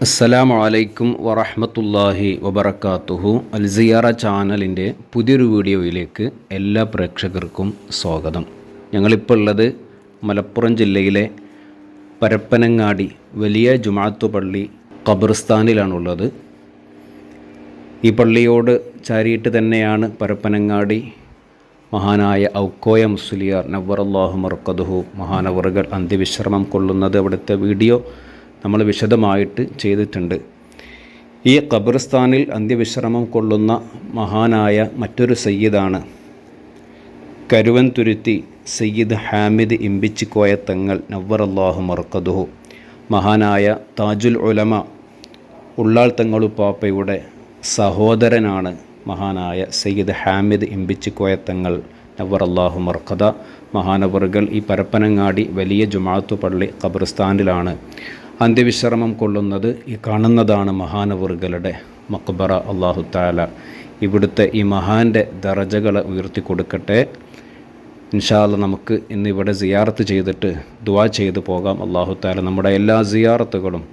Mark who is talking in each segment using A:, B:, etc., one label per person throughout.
A: അസ്സലാമു അലൈക്കും വറഹ്മത്തുള്ളാഹി വബറകാതുഹു. അൽസിയാറ ചാനലിൻ്റെ പുതിയൊരു വീഡിയോയിലേക്ക് എല്ലാ പ്രേക്ഷകർക്കും സ്വാഗതം. ഞങ്ങളിപ്പോൾ ഉള്ളത് മലപ്പുറം ജില്ലയിലെ പരപ്പനങ്ങാടി വലിയ ജുമാഅത്ത് പള്ളി ഖബർസ്ഥാനിലാണുള്ളത്. ഈ പള്ളിയോട് ചാരിയിട്ട് തന്നെയാണ് പരപ്പനങ്ങാടി മഹാനായ ഔക്കോയ മുസ്ലിയാർ നവ്വറല്ലാഹു മർക്കദുഹു മഹാനവറുകൾ അന്ത്യവിശ്രമം കൊള്ളുന്നത്. അവിടുത്തെ വീഡിയോ നമ്മൾ വിശദമായിട്ട് ചെയ്തിട്ടുണ്ട്. ഈ ഖബർസ്ഥാനിൽ അന്ത്യവിശ്രമം കൊള്ളുന്ന മഹാനായ മറ്റൊരു സയ്യിദാണ് കരുവൻതുരുത്തി സയ്യിദ് ഹാമിദ് ഇമ്പിച്ചിക്കോയ തങ്ങൾ നവ്വറല്ലാഹു മർക്കദുഹു. മഹാനായ താജുൽ ഉലമ ഉള്ളാൾ തങ്ങളുപ്പാപ്പയുടെ സഹോദരനാണ് മഹാനായ സയ്യിദ് ഹാമിദ് ഇമ്പിച്ചിക്കോയ തങ്ങൾ നവ്വറല്ലാഹു മർക്കദ. മഹാനവറുകൾ ഈ പരപ്പനങ്ങാടി വലിയ ജുമാഅത്ത് പള്ളി ഖബർസ്ഥാനിലാണ് അന്ത്യവിശ്രമം കൊള്ളുന്നത്. ഈ കാണുന്നതാണ് മഹാനവറുകളുടെ മഖ്ബറ. അല്ലാഹു തആല ഇവിടുത്തെ ഈ മഹാൻ്റെ ദറജകളെ ഉയർത്തി കൊടുക്കട്ടെ. ഇൻഷാ അല്ലാഹ് നമുക്ക് ഇന്ന് ഇവിടെ സിയാറത്ത് ചെയ്തിട്ട് ദുആ ചെയ്തു പോകാം. അല്ലാഹു തആല നമ്മുടെ എല്ലാ സിയാറത്തുകളും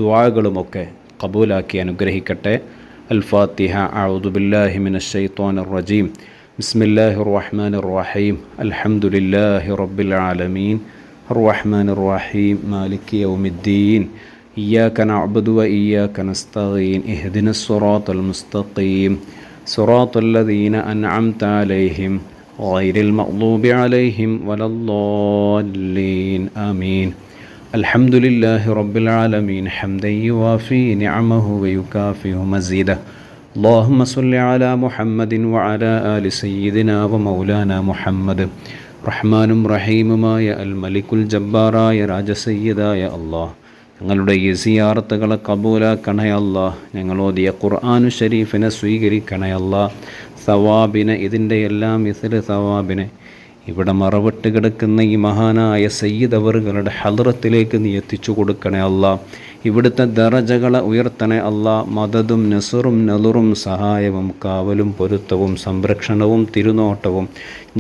A: ദുആകളുമൊക്കെ ഖബൂലാക്കി അനുഗ്രഹിക്കട്ടെ. അൽ ഫാത്തിഹ. അഊദു ബില്ലാഹി മിനശ് ശൈത്വാനിർ റജീം. ബിസ്മില്ലാഹിർ റഹ്മാനിർ റഹീം. അൽഹംദുലില്ലാഹി റബ്ബിൽ ആലമീൻ الرحمن الرحيم مالك يوم الدين إياك نعبد وإياك نستعين اهدنا الصراط المستقيم صراط الذين أنعمت عليهم غير المغضوب عليهم ولا الضالين آمين. الحمد لله رب العالمين حمدا يوافي نعمه ويكافئ مزيده. اللهم صل على محمد وعلى آل سيدنا ومولانا محمد. റഹ്മാനും റഹീമുമായ അൽ മലിക്കുൽ ജബ്ബാറായ രാജസയ്യിദായ അല്ലാഹ്, ഞങ്ങളുടെ ഈ സിയാറത്തുകളെ കബൂലാക്കണേ അല്ലാഹ്. ഞങ്ങളോദിയ ഖുർആനു ഷരീഫിനെ സ്വീകരിക്കണേ അല്ലാഹ്. സവാബിനെ, ഇതിൻ്റെ എല്ലാം മിസ്ല് സവാബിനെ ഇവിടെ മറവിട്ട് കിടക്കുന്ന ഈ മഹാനായ സയ്യിദ് അവറുകളുടെ ഹദ്റത്തിലേക്ക് നീ എത്തിച്ചു കൊടുക്കണേ അല്ലാഹ്. ഇവിടുത്തെ ദറജകളെ ഉയർത്തണേ അല്ലാഹ്. മദദും നസറും നളുറും സഹായവും കാവലും പൊരുത്തവും സംരക്ഷണവും തിരുനോട്ടവും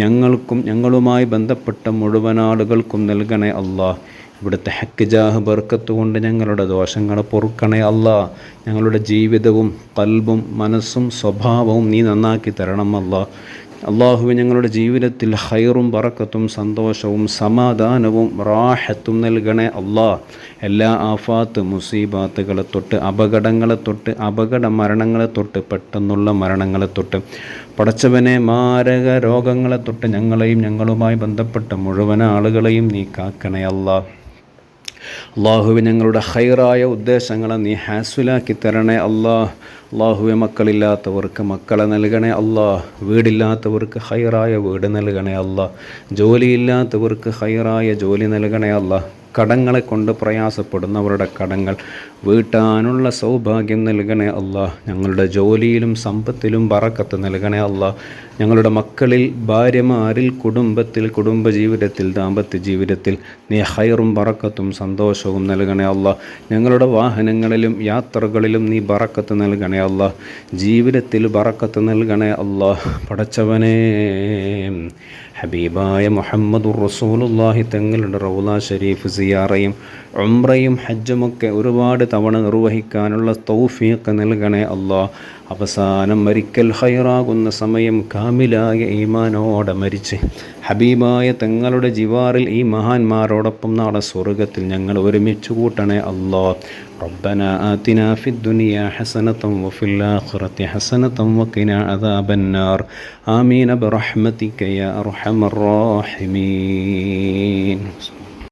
A: ഞങ്ങൾക്കും ഞങ്ങളുമായി ബന്ധപ്പെട്ട മുഴുവൻ ആളുകൾക്കും നൽകണേ അല്ലാഹ്. ഇവിടുത്തെ ഹക്ക് ജാഹ് ബർക്കത്ത് കൊണ്ട് ഞങ്ങളുടെ ദോഷങ്ങളെ പൊറുക്കണേ അല്ലാഹ്. ഞങ്ങളുടെ ജീവിതവും ഖൽബും മനസ്സും സ്വഭാവവും നീ നന്നാക്കി തരണം അല്ലാഹ്. അള്ളാഹുവെ, ഞങ്ങളുടെ ജീവിതത്തിൽ ഖൈറും ബറക്കത്തും സന്തോഷവും സമാധാനവും റാഹത്തും നൽകണേ അല്ലാഹ്. എല്ലാ ആഫാത്ത് മുസീബാത്തുകളെ തൊട്ട്, അപകടങ്ങളെ തൊട്ട്, അപകട മരണങ്ങളെ തൊട്ട്, പെട്ടെന്നുള്ള മരണങ്ങളെ തൊട്ട്, പടച്ചവനെ മാരക രോഗങ്ങളെ തൊട്ട് ഞങ്ങളെയും ഞങ്ങളുമായി ബന്ധപ്പെട്ട മുഴുവൻ ആളുകളെയും നീ കാക്കണേ അല്ലാഹ്. അള്ളാഹുവെ, ഞങ്ങളുടെ ഖൈറായ ഉദ്ദേശങ്ങളെ നീ ഹാസുലാക്കി തരണേ അല്ലാഹ്. അള്ളാഹുവെ, മക്കളില്ലാത്തവർക്ക് മക്കളെ നൽകണേ അല്ലാഹ്. വീടില്ലാത്തവർക്ക് ഖൈറായ വീട് നൽകണേ അല്ലാഹ്. ജോലിയില്ലാത്തവർക്ക് ഖൈറായ ജോലി നൽകണേ അല്ലാഹ്. കടങ്ങളെ കൊണ്ട് പ്രയാസപ്പെടുന്നവരുടെ കടങ്ങൾ വീട്ടാനുള്ള സൗഭാഗ്യം നൽകണേ അല്ലാഹ്. ഞങ്ങളുടെ ജോലിയിലും സമ്പത്തിലും ബറക്കത്ത് നൽകണേ അല്ലാഹ്. ഞങ്ങളുടെ മക്കളിൽ, ഭാര്യമാരിൽ, കുടുംബത്തിൽ, കുടുംബജീവിതത്തിൽ, ദാമ്പത്യ ജീവിതത്തിൽ നീ ഖൈറും ബറക്കത്തും സന്തോഷവും നൽകണേ അല്ലാഹ്. ഞങ്ങളുടെ വാഹനങ്ങളിലും യാത്രകളിലും നീ ബറക്കത്ത് നൽകണേ അല്ലാഹ്. ജീവിതത്തിൽ ബറക്കത്ത് നൽകണേ അല്ലാഹ്. പടച്ചവനേ, ഹബീബായ മുഹമ്മദുർ റസൂലുള്ളാഹി തങ്ങളുടെ റൗള ഷരീഫ് സിയാറയും ഉംറയും ഹജ്ജുമൊക്കെ ഒരുപാട് തവണ നിർവഹിക്കാനുള്ള തൗഫീഖ് നൽകണേ അല്ലാഹ്. അവസാനം മരിക്കൽ ഖൈറാകുന്ന സമയം കാമിലായ ഈമാനോടെ മരിച്ച് ഹബീബായ തങ്ങളുടെ ജിവാറിൽ ഈ മഹാന്മാരോടൊപ്പം നാളെ സ്വർഗത്തിൽ ഞങ്ങൾ ഒരുമിച്ച് കൂട്ടണേ അല്ലാഹ്. ربنا آتنا في الدنيا حسنة وفي الآخرة حسنة وقنا عذاب النار آمين برحمتك يا أرحم الراحمين.